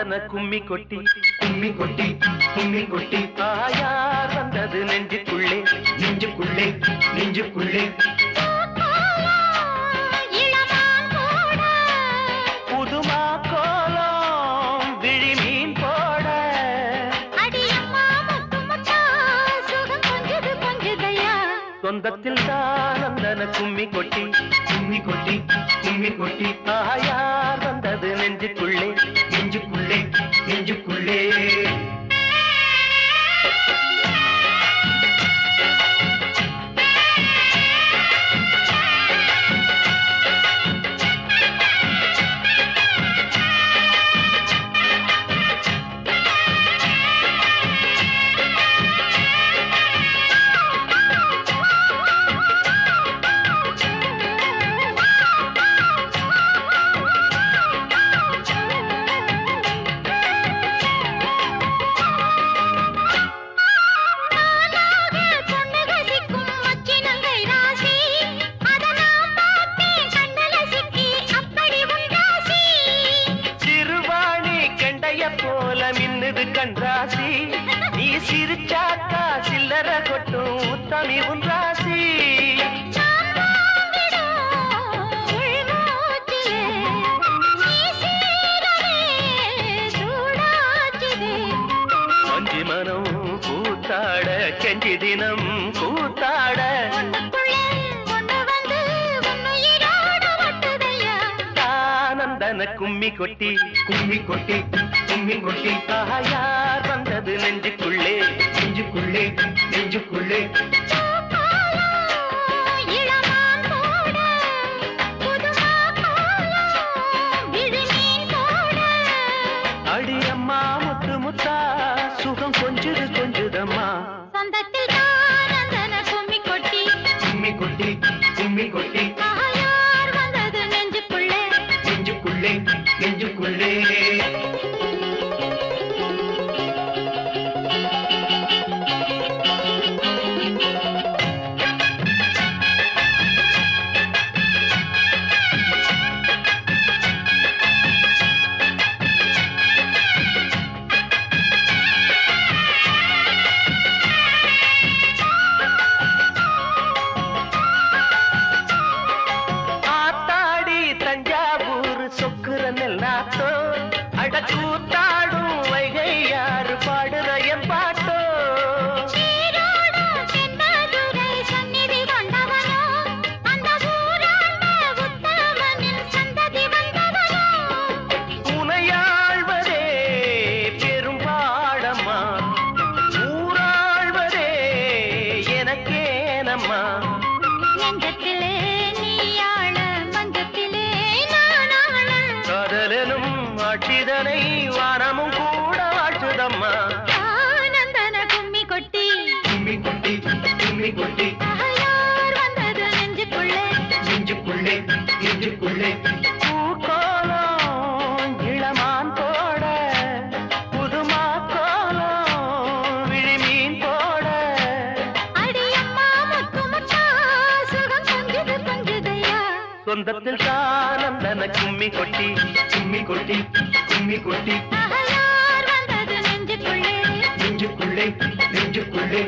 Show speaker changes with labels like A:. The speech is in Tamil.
A: ஆனந்தன கும்மி கொட்டி கும்மி கொட்டி கும்மி கொட்டி தாயார் வந்தது நெஞ்சுக்குள்ளே நெஞ்சுக்குள்ளே நெஞ்சுக்குள்ளே புதுமா கோலம் விழி மீன் போட சொந்தத்தில் ஆனந்தன கும்மி கொட்டி கும்மி கொட்டி கும்மி கொட்டி தாயார் வந்தது நெஞ்சுக்குள்ளே நெஞ்சுக்குள்ளே நெஞ்சுக்குள்ளே மின்னுது கண்ராசி நீ சிரிச்சாக்கா சில்லற கொட்டும் உத்தமி உன் ராசி கொஞ்சி மனம் கூத்தாட கெஞ்சி தினம் கூத்தாட ஆனந்தன கும்மி கொட்டி கும்மி கொட்டி கும்மி கொட்டி தாயார் வந்தது நெஞ்சுக்குள்ளே நெஞ்சுக்குள்ளே நெஞ்சுக்குள்ளே அடியம்மா முத்து முத்தா சுகம் கொஞ்சுது கொஞ்சுதம்மா
B: சொந்தத்தில் ஆனந்தன கும்மி கொட்டி
A: கும்மி கொட்டி கும்மி கொட்டி
B: தாயார் வந்தது நெஞ்சுக்குள்ளே
A: நெஞ்சுக்குள்ளே நெஞ்சுக்குள்ளே அடக்கூத்தாடும் வைகை யாரு பாடுற என் பாட்டோ
B: சந்நிதி கொண்டவனோ அந்த சந்ததி வந்தவனோ
A: உனையாழ்வதே பெரும்பாடம்மா ஊராழ்வதே எனக்கேனம்மா
B: நெஞ்சத்திலே நீயாள மஞ்சத்திலே நானாள
A: காதலனும் ஆட்சிதனை வானமும் கூட வாழ்த்துதம்மா
B: ஆனந்தன கும்மி கொட்டி
A: கும்மி கொட்டி கும்மி கொட்டி
B: தாயார் வந்தது நெஞ்சுக்குள்ளே
A: நெஞ்சுக்குள்ளே நெஞ்சுக்குள்ளே பூக்கோலம் இளமான் போட புதுமா கோலம் விழி மீன் போட
B: அடியம்மா முத்து முத்தா சுகம் கொஞ்சுது கொஞ்சுதையா
A: சொந்தத்தில் ஆனந்தன கும்மி கொட்டி கும்மி கொட்டி கும்மி கொட்டி
B: தாயார் வந்தது நெஞ்சுக்குள்ளே
A: நெஞ்சுக்குள்ளே நெஞ்சுக்குள்ளே